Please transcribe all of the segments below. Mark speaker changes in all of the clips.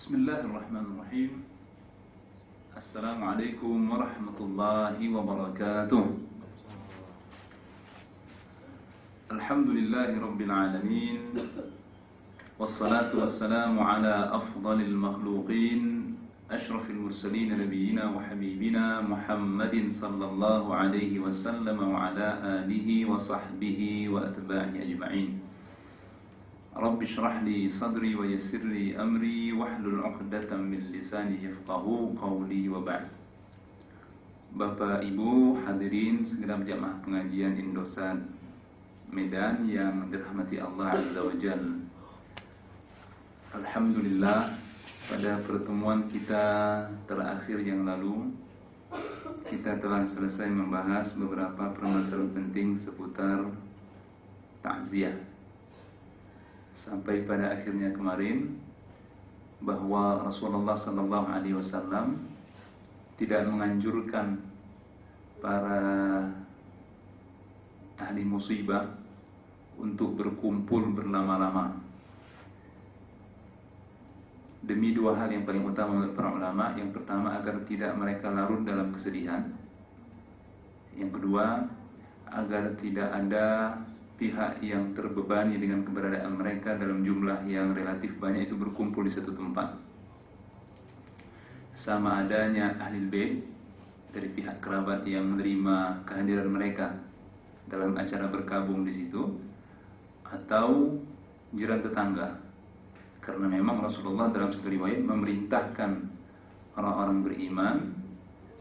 Speaker 1: Bismillahirrahmanirrahim. Assalamualaikum warahmatullahi wabarakatuh. Alhamdulillahi rabbil alamin. Wassalatu wassalamu ala afdalil makhluqin, ashrafil mursalin, nabiyyina wa habibina Muhammadin sallallahu alaihi wasallam wa ala alihi wa sahbihi wa atba'ihi ajma'in. Rabbi shrah li sadri wa yassir li amri wahlul 'uqdatam min lisani yafqahu qawli wa ba'd. Bapak Ibu hadirin segenap jamaah pengajian Indosat Medan yang dirahmati Allah Azza wa Jalla. Alhamdulillah, pada pertemuan kita terakhir yang lalu kita telah selesai membahas beberapa permasalahan penting seputar takziah. Sampai pada akhirnya kemarin bahwa Rasulullah sallallahu alaihi wasallam tidak menganjurkan para ahli musibah untuk berkumpul berlama-lama. Demi dua hal yang paling utama menurut para ulama. Yang pertama, agar tidak mereka larut dalam kesedihan. Yang kedua, agar tidak ada pihak yang terbebani dengan keberadaan mereka dalam jumlah yang relatif banyak itu berkumpul di satu tempat. Sama adanya ahli bait dari pihak kerabat yang menerima kehadiran mereka dalam acara berkabung di situ, atau jiran tetangga. Karena memang Rasulullah dalam satu riwayat memerintahkan orang-orang beriman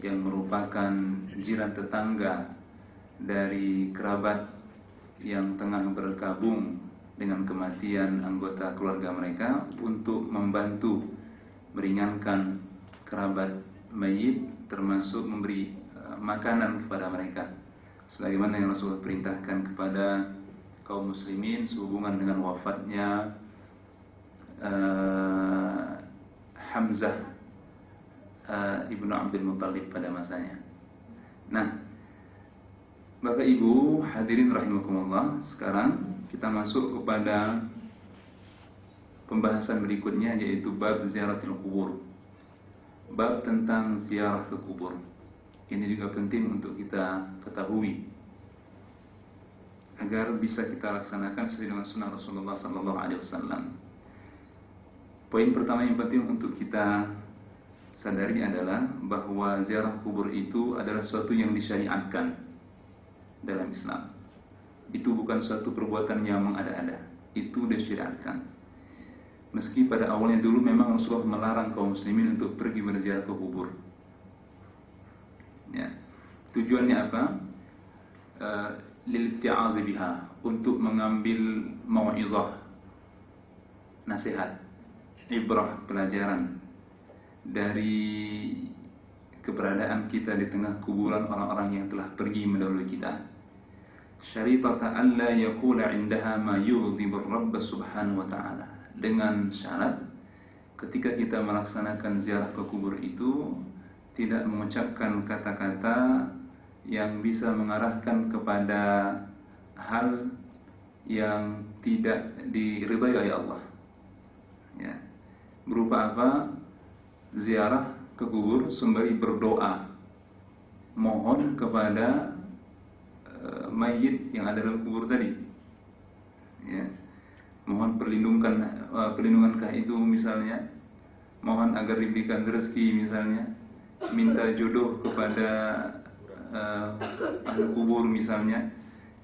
Speaker 1: yang merupakan jiran tetangga dari kerabat yang tengah berkabung dengan kematian anggota keluarga mereka untuk membantu meringankan kerabat mayit, termasuk memberi makanan kepada mereka, sebagaimana yang Rasulullah perintahkan kepada kaum muslimin sehubungan dengan wafatnya Hamzah ibnu Abdul Muttalib pada masanya. Nah, Bapak Ibu hadirin rahimakumullah, sekarang kita masuk kepada pembahasan berikutnya, yaitu bab ziaratul kubur. Bab tentang ziarah ke kubur. Ini juga penting untuk kita ketahui agar bisa kita laksanakan sesuai dengan sunnah Rasulullah sallallahu alaihi wasallam. Poin pertama yang penting untuk kita sadari adalah bahwa ziarah kubur itu adalah sesuatu yang disyariatkan dalam Islam. Itu bukan suatu perbuatan yang mengada-ada, itu disyariatkan. Meski pada awalnya dulu memang Rasulullah melarang kaum muslimin untuk pergi berziarah ke kubur. Ya. Tujuannya apa? Lil-i'ti'adz biha, untuk mengambil mau'izah, nasihat, ibrah, pelajaran dari keberadaan kita di tengah kuburan orang-orang yang telah pergi mendahului kita. Syaritata an la yaqula 'indaha ma yughdhibu Rabb subhanahu wa ta'ala. Dengan syarat ketika kita melaksanakan ziarah ke kubur itu tidak mengucapkan kata-kata yang bisa mengarahkan kepada hal yang tidak diridhai oleh Allah. Ya. Berupa apa? Ziarah ke kubur sembari berdoa, mohon kepada mayit yang ada dalam kubur tadi. Ya. Mohon perlindungankah itu misalnya, mohon agar diberikan rezeki misalnya, minta jodoh kepada ahli kubur misalnya.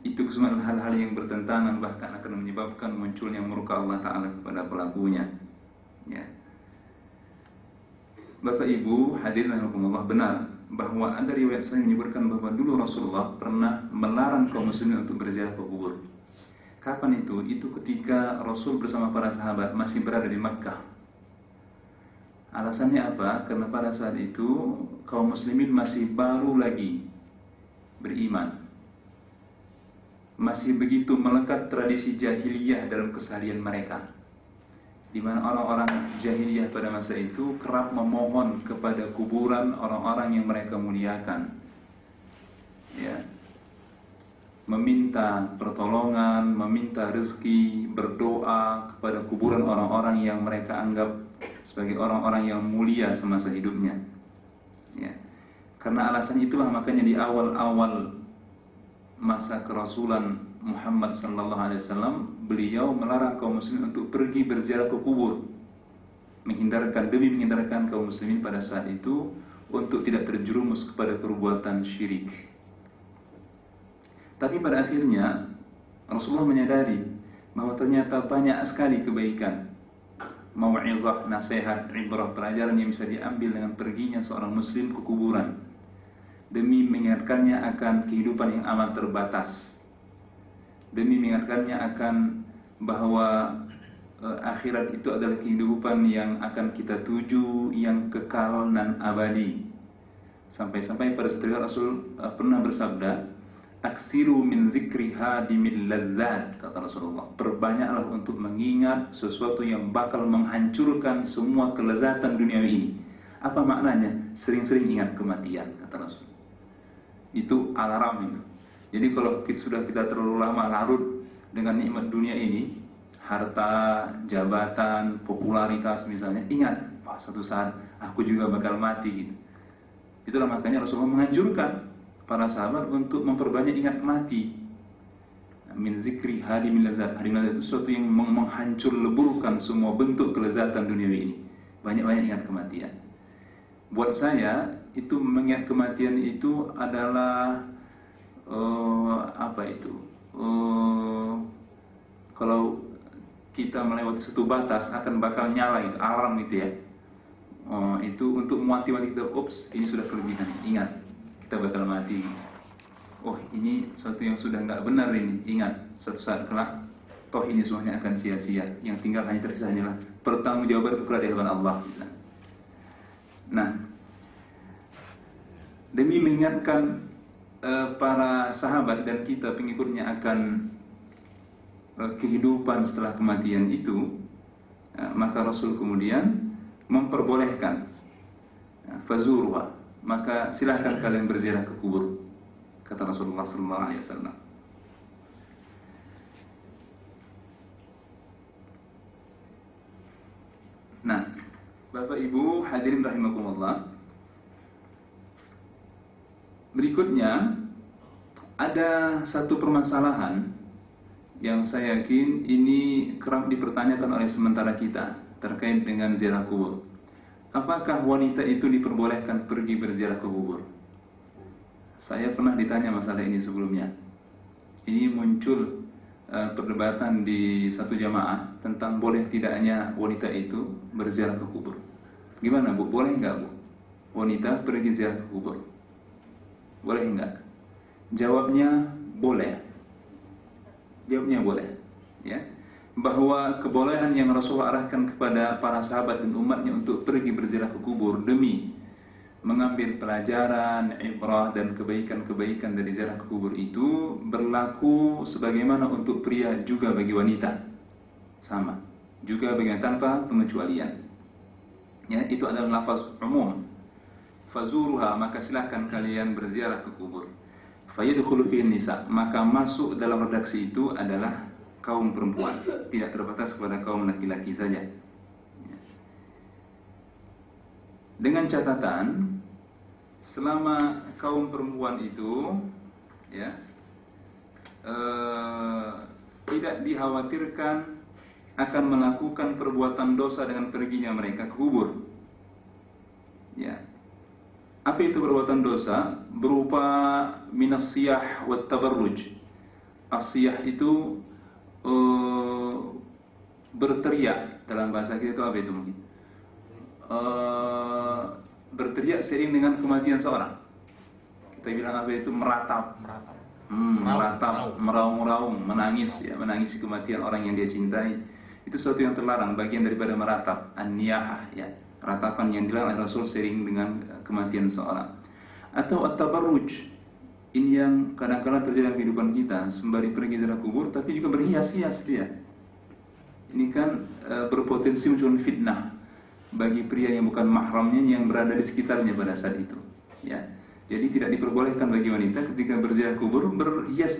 Speaker 1: Itu semua hal-hal yang bertentangan, bahkan akan menyebabkan munculnya murka Allah Ta'ala kepada pelakunya. Ya. Bapak Ibu hadirin rahimakumullah, benar bahwa ada riwayat yang menyebutkan bahwa dulu Rasulullah pernah melarang kaum muslimin untuk berziarah ke kubur. Kapan itu? Itu ketika Rasul bersama para sahabat masih berada di Makkah. Alasannya apa? Karena pada saat itu kaum muslimin masih baru lagi beriman. Masih begitu melekat tradisi jahiliyah dalam keseharian mereka, di mana orang-orang jahiliyah pada masa itu kerap memohon kepada kuburan orang-orang yang mereka muliakan, ya, meminta pertolongan, meminta rezeki, berdoa kepada kuburan orang-orang yang mereka anggap sebagai orang-orang yang mulia semasa hidupnya. Ya. Karena alasan itulah makanya di awal-awal masa kerasulan Muhammad sallallahu alaihi wasallam, beliau melarang kaum muslimin untuk pergi berziarah ke kubur, demi menghindarkan kaum muslimin pada saat itu untuk tidak terjerumus kepada perbuatan syirik. Tapi pada akhirnya Rasulullah menyadari bahwa ternyata banyak sekali kebaikan, mau'izah, nasihat, ibrah, pelajaran yang bisa diambil dengan perginya seorang muslim ke kuburan demi mengingatkannya akan kehidupan yang amat terbatas, demi mengingatkannya akan bahwa akhirat itu adalah kehidupan yang akan kita tuju, yang kekal dan abadi. Sampai-sampai pada setelah Rasul pernah bersabda, "Aksiru min zikri hadimil lazzat," kata Rasulullah, perbanyaklah untuk mengingat sesuatu yang bakal menghancurkan semua kelezatan duniawi ini. Apa maknanya? Sering-sering ingat kematian, kata Rasul. Itu alarm itu. Jadi kalau kita terlalu lama larut dengan nikmat dunia ini, harta, jabatan, popularitas misalnya, ingat, suatu saat aku juga bakal mati gitu. Itulah makanya Rasulullah menganjurkan para sahabat untuk memperbanyak ingat mati. Min zikri hadimil lazzat. Hadimil lazzat itu sesuatu yang menghancur leburkan semua bentuk kelezatan duniawi ini. Banyak-banyak ingat kematian. Buat saya, itu mengingat kematian itu adalah kalau kita melewati satu batas akan bakal nyala itu, alarm itu ya. Itu untuk mewanti-wanti kita, ini sudah kelebihan, ingat, kita bakal mati. Oh, ini sesuatu yang sudah nggak benar ini, ingat, suatu saat kelak, toh ini semuanya akan sia-sia. Yang tinggal hanya tersisa hanyalah pertanggungjawaban kepada di hadapan Allah. Nah, demi mengingatkan para sahabat dan kita pengikutnya akan kehidupan setelah kematian itu, maka Rasul kemudian memperbolehkan fazurwa, maka silahkan kalian berziarah ke kubur, kata Rasulullah SAW. Nah, Bapak Ibu hadirin rahimakumullah, berikutnya ada satu permasalahan yang saya yakin ini kerap dipertanyakan oleh sementara kita terkait dengan ziarah kubur. Apakah wanita itu diperbolehkan pergi berziarah ke kubur? Saya pernah ditanya masalah ini sebelumnya. Ini muncul perdebatan di satu jamaah tentang boleh tidaknya wanita itu berziarah ke kubur. Gimana Bu? Boleh nggak Bu? Wanita pergi ziarah ke kubur? Boleh nggak? Jawabnya boleh. Jawabnya boleh. Ya. Bahwa kebolehan yang Rasulullah arahkan kepada para sahabat dan umatnya untuk pergi berziarah ke kubur demi mengambil pelajaran, ibrah dan kebaikan-kebaikan dari ziarah ke kubur itu berlaku sebagaimana untuk pria juga bagi wanita. Sama. Juga bagi tanpa pengecualian. Ya, itu adalah lafaz umum. Fazuruha, maka silahkan kalian berziarah ke kubur. Fayadkhulu fihin nisa, maka masuk dalam redaksi itu adalah kaum perempuan, tidak terbatas kepada kaum laki-laki saja. Dengan catatan, selama kaum perempuan itu ya tidak dikhawatirkan akan melakukan perbuatan dosa dengan perginya mereka ke kubur. Ya. Apa itu perbuatan dosa? Berupa minas siyah wat tabarruj. As-siyah itu berteriak, dalam bahasa kita itu apa itu mungkin? Berteriak seiring dengan kematian seorang. Kita bilang apa itu? Meratap, meraung-raung, menangis ya, menangis kematian orang yang dia cintai. Itu sesuatu yang terlarang, bagian daripada meratap, an-niyahah ya. Ratapan yang dilarang oleh Rasul sering dengan kematian seorang. Atau at-tabarruj, ini yang kadang-kadang terjadi dalam kehidupan kita, sembari pergi ziarah kubur tapi juga berhias-hias dia. Ini kan berpotensi muncul fitnah bagi pria yang bukan mahramnya yang berada di sekitarnya pada saat itu. Ya, jadi tidak diperbolehkan bagi wanita ketika berziarah kubur berhias